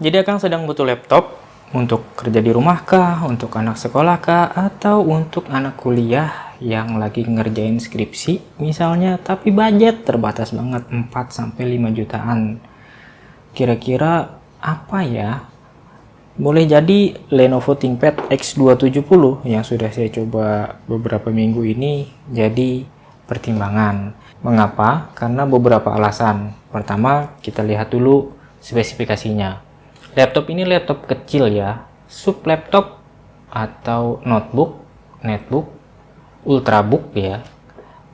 Jadi Akang sedang butuh laptop untuk kerja di rumah kah, untuk anak sekolah kah, atau untuk anak kuliah yang lagi ngerjain skripsi misalnya, tapi budget terbatas banget 4-5 jutaan. Kira-kira apa ya? Boleh jadi Lenovo ThinkPad X270 yang sudah saya coba beberapa minggu ini jadi pertimbangan. Mengapa? Karena beberapa alasan. Pertama, kita lihat dulu spesifikasinya. Laptop ini laptop kecil ya, sub laptop atau netbook, ultrabook ya.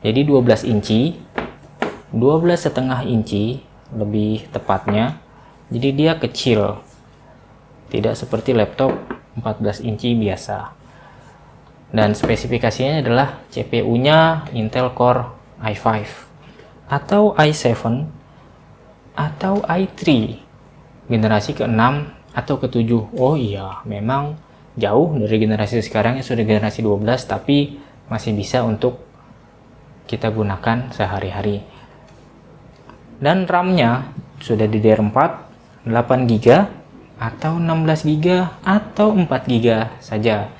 Jadi 12 inci, 12,5 inci lebih tepatnya. Jadi dia kecil, tidak seperti laptop 14 inci biasa. Dan spesifikasinya adalah CPU-nya Intel Core i5 atau i7 atau i3 generasi ke-6 atau ke-7. Oh iya, memang jauh dari generasi sekarang yang sudah generasi 12, tapi masih bisa untuk kita gunakan sehari-hari. Dan RAM-nya sudah DDR4 8GB atau 16GB atau 4GB saja.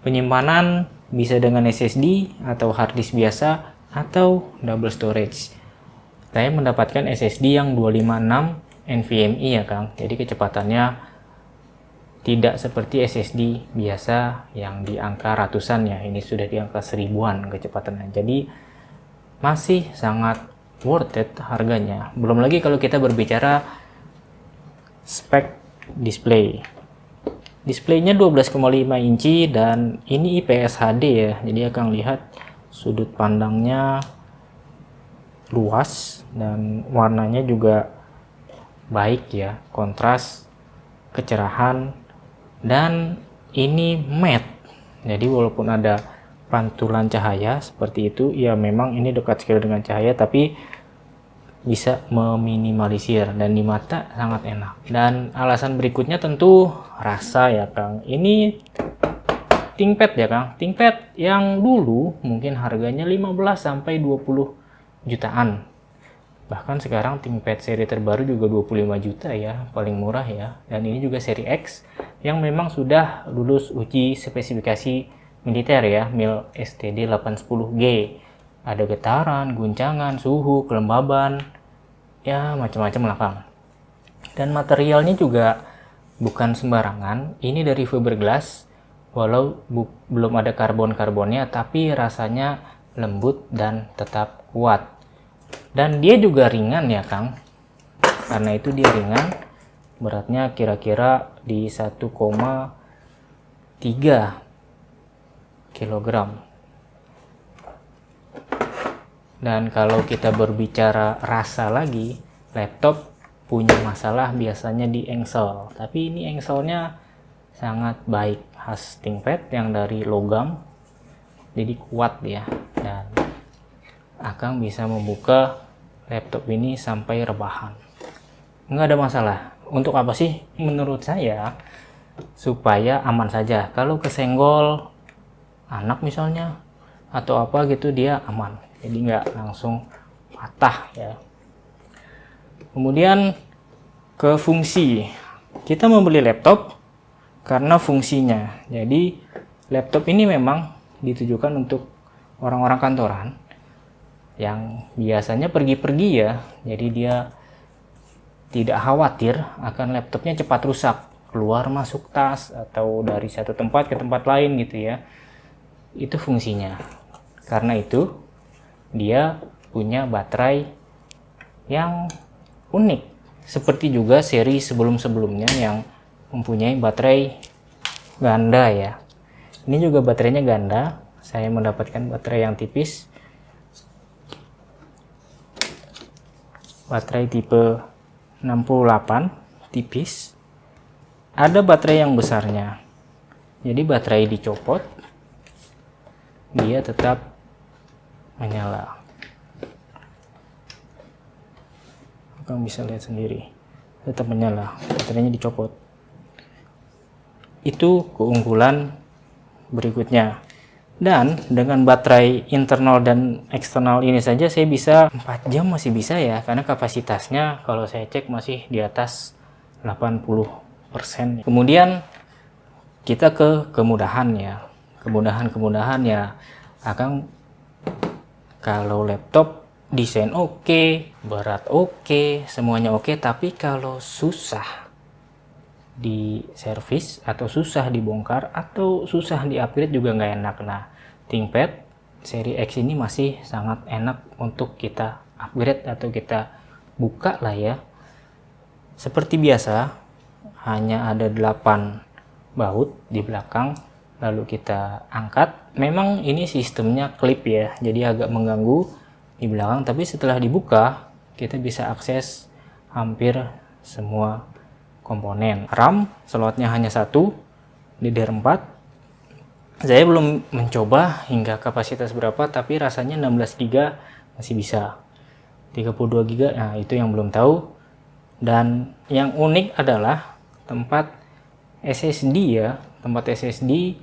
Penyimpanan bisa dengan SSD atau hard disk biasa atau double storage. Saya mendapatkan SSD yang 256 NVMe ya Kang, jadi kecepatannya tidak seperti SSD biasa yang di angka ratusan ya, ini sudah di angka seribuan kecepatannya, jadi masih sangat worth it harganya. Belum lagi kalau kita berbicara spek displaynya 12,5 inci dan ini IPS HD ya, jadi akan lihat sudut pandangnya luas dan warnanya juga baik ya, kontras, kecerahan, dan ini matte. Jadi walaupun ada pantulan cahaya seperti itu, ya memang ini dekat sekali dengan cahaya, tapi bisa meminimalisir dan di mata sangat enak. Dan alasan berikutnya tentu rasa ya Kang. Ini ThinkPad ya Kang. ThinkPad yang dulu mungkin harganya 15-20 jutaan. Bahkan sekarang ThinkPad seri terbaru juga 25 juta ya, paling murah ya. Dan ini juga seri X yang memang sudah lulus uji spesifikasi militer ya, MIL STD 810G. Ada getaran, guncangan, suhu, kelembaban, ya macam-macam lah Kang. Dan materialnya juga bukan sembarangan. Ini dari fiberglass, walau belum ada karbon-karbonnya, tapi rasanya lembut dan tetap kuat. Dan dia juga ringan ya Kang, karena itu dia ringan, beratnya kira-kira di 1,3 kg. Dan kalau kita berbicara rasa lagi, laptop punya masalah biasanya di engsel, tapi ini engselnya sangat baik, khas ThinkPad yang dari logam, jadi kuat ya. Dan Akang bisa membuka laptop ini sampai rebahan, nggak ada masalah. Untuk apa sih? Menurut saya supaya aman saja, kalau kesenggol anak misalnya atau apa gitu dia aman, jadi nggak langsung patah ya. Kemudian ke fungsi, kita membeli laptop karena fungsinya. Jadi laptop ini memang ditujukan untuk orang-orang kantoran yang biasanya pergi-pergi ya, jadi dia tidak khawatir akan laptopnya cepat rusak, keluar masuk tas atau dari satu tempat ke tempat lain gitu ya. Itu fungsinya. Karena itu dia punya baterai yang unik, seperti juga seri sebelum-sebelumnya yang mempunyai baterai ganda ya. Ini juga baterainya ganda, saya mendapatkan baterai yang tipis, baterai tipe 68 tipis. Ada baterai yang besarnya, jadi baterai dicopot dia tetap menyala. Kamu bisa lihat sendiri, tetap menyala, baterainya dicopot. Itu keunggulan berikutnya. Dan dengan baterai internal dan eksternal ini saja saya bisa 4 jam masih bisa ya, karena kapasitasnya kalau saya cek masih di atas 80%. Kemudian kita ke kemudahan ya. Kemudahan ya, akan kalau laptop desain oke, berat oke, semuanya oke, tapi kalau susah di servis atau susah dibongkar atau susah di upgrade juga nggak enak. Nah, ThinkPad seri X ini masih sangat enak untuk kita upgrade atau kita buka lah ya. Seperti biasa, hanya ada 8 baut di belakang, lalu kita angkat. Memang ini sistemnya klip ya, jadi agak mengganggu di belakang, tapi setelah dibuka kita bisa akses hampir semua komponen. RAM slotnya hanya satu, DDR4. Saya belum mencoba hingga kapasitas berapa, tapi rasanya 16 GB masih bisa. 32 GB, nah itu yang belum tahu. Dan yang unik adalah tempat SSD ya. Tempat SSD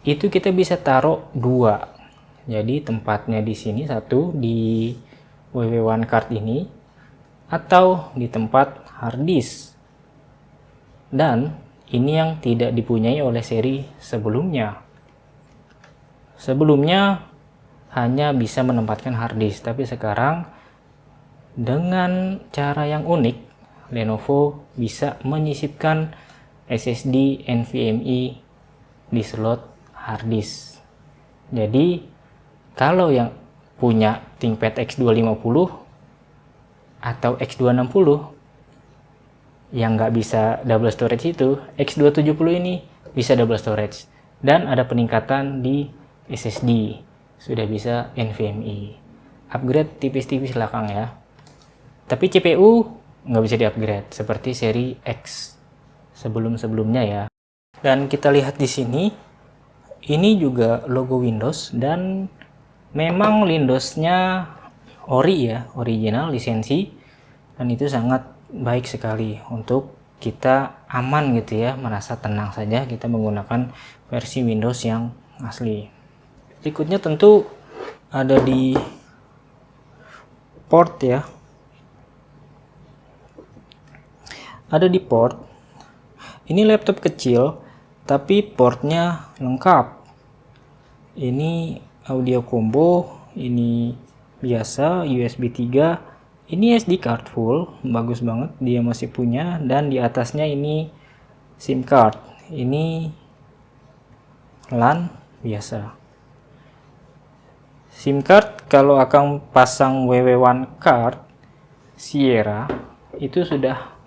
itu kita bisa taruh 2. Jadi tempatnya di sini satu di WW1 card ini atau di tempat hard disk. Dan ini yang tidak dipunyai oleh seri sebelumnya. Sebelumnya hanya bisa menempatkan hard disk, tapi sekarang dengan cara yang unik, Lenovo bisa menyisipkan SSD NVMe di slot hard disk. Jadi kalau yang punya ThinkPad X250 atau X260 yang nggak bisa double storage itu, X270 ini bisa double storage dan ada peningkatan di SSD, sudah bisa NVMe. Upgrade tipis-tipis belakang ya. Tapi CPU nggak bisa di-upgrade seperti seri X sebelum-sebelumnya ya. Dan kita lihat di sini, ini juga logo Windows dan memang Windows-nya ori ya, original lisensi, dan itu sangat baik sekali untuk kita aman gitu ya, merasa tenang saja kita menggunakan versi Windows yang asli. Berikutnya tentu ada di port ya. Ada di port. Ini laptop kecil tapi portnya lengkap. Ini audio combo, ini biasa USB 3. Ini SD card full, bagus banget dia masih punya, dan di atasnya ini SIM card. Ini LAN biasa. SIM card kalau akan pasang WW1 card Sierra itu sudah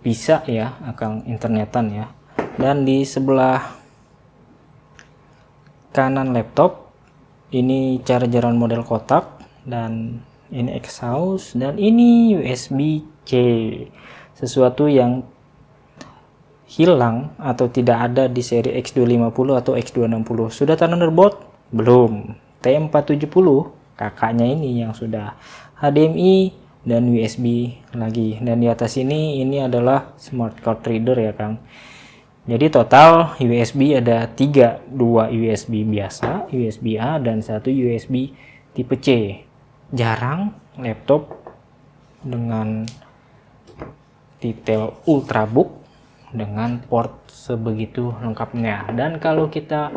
bisa ya, akan internetan ya. Dan di sebelah kanan laptop ini chargeran model kotak, dan ini exhaust, dan ini USB-C, sesuatu yang hilang atau tidak ada di seri X250 atau X260. Sudah Thunderbolt? Belum. T470 kakaknya ini yang sudah HDMI dan USB lagi. Dan di atas ini adalah smart card reader ya Kang. Jadi total USB ada 3, 2 USB biasa, USB A, dan 1 USB tipe C. Jarang laptop dengan detail ultrabook dengan port sebegitu lengkapnya. Dan kalau kita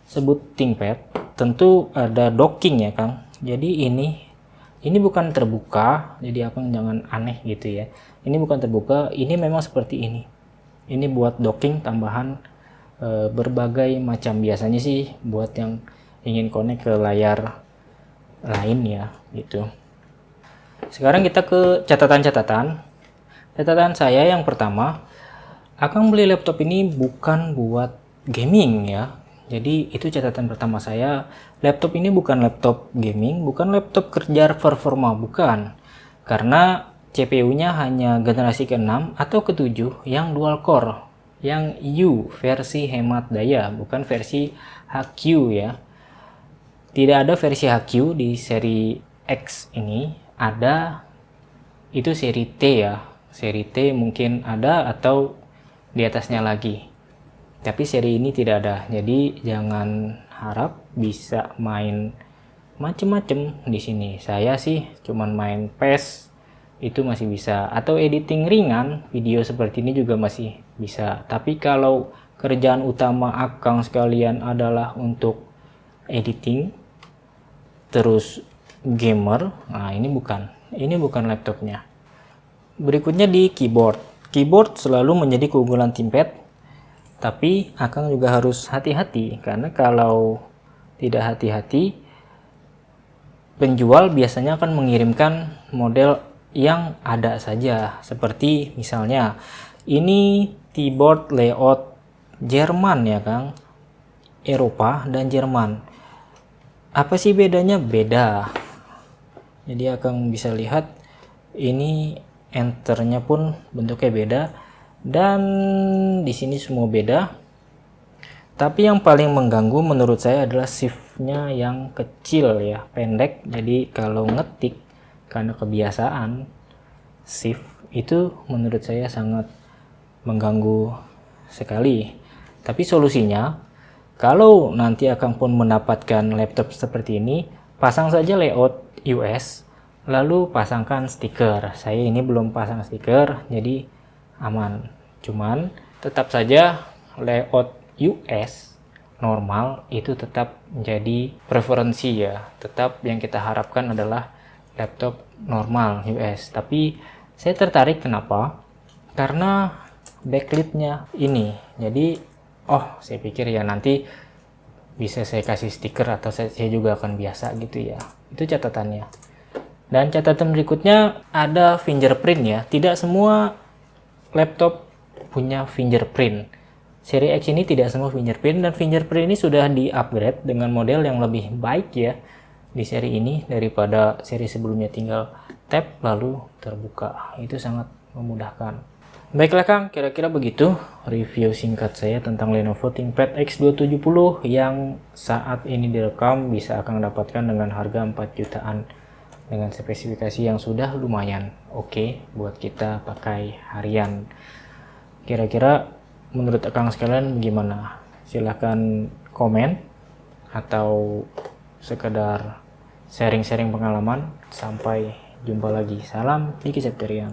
sebut ThinkPad, tentu ada docking ya Kang. Jadi ini bukan terbuka, jadi Akang jangan aneh gitu ya. Ini bukan terbuka, ini memang seperti ini. Ini buat docking tambahan berbagai macam, biasanya sih buat yang ingin connect ke layar lain ya gitu. Sekarang kita ke catatan saya. Yang pertama, Akang beli laptop ini bukan buat gaming ya. Jadi itu catatan pertama saya. Laptop ini bukan laptop gaming, bukan laptop kerja performa, bukan. Karena CPU-nya hanya generasi ke-6 atau ke-7 yang dual core, yang U versi hemat daya, bukan versi HQ ya. Tidak ada versi HQ di seri X ini, ada itu seri T ya. Seri T mungkin ada atau di atasnya lagi. Tapi seri ini tidak ada. Jadi jangan harap bisa main macem-macem di sini. Saya sih cuman main PES itu masih bisa, atau editing ringan video seperti ini juga masih bisa. Tapi kalau kerjaan utama Akang sekalian adalah untuk editing terus gamer, nah ini bukan laptopnya. Berikutnya di keyboard selalu menjadi keunggulan ThinkPad, tapi Akang juga harus hati-hati, karena kalau tidak hati-hati penjual biasanya akan mengirimkan model yang ada saja, seperti misalnya ini keyboard layout Jerman ya Kang, Eropa dan Jerman. Apa sih bedanya? Beda. Jadi Akang bisa lihat ini enternya pun bentuknya beda, dan di sini semua beda. Tapi yang paling mengganggu menurut saya adalah shiftnya yang kecil ya, pendek. Jadi kalau ngetik karena kebiasaan shift itu menurut saya sangat mengganggu sekali. Tapi solusinya, kalau nanti Akang pun mendapatkan laptop seperti ini, pasang saja layout US, lalu pasangkan stiker. Saya ini belum pasang stiker, jadi aman. Cuman tetap saja layout US normal itu tetap menjadi preferensi ya. Tetap yang kita harapkan adalah laptop normal US. Tapi saya tertarik kenapa? Karena backlit-nya ini. Jadi saya pikir ya nanti bisa saya kasih stiker atau saya juga akan biasa gitu ya. Itu catatannya. Dan catatan berikutnya ada fingerprint ya. Tidak semua laptop punya fingerprint. Seri X ini tidak semua fingerprint, dan fingerprint ini sudah di-upgrade dengan model yang lebih baik ya di seri ini daripada seri sebelumnya. Tinggal tap lalu terbuka. Itu sangat memudahkan. Baiklah Kang, kira-kira begitu review singkat saya tentang Lenovo ThinkPad X270 yang saat ini direkam bisa Akang dapatkan dengan harga 4 jutaan dengan spesifikasi yang sudah lumayan oke buat kita pakai harian. Kira-kira menurut Akang sekalian bagaimana? Silahkan komen atau sekedar sharing-sharing pengalaman. Sampai jumpa lagi. Salam Diki Septerian.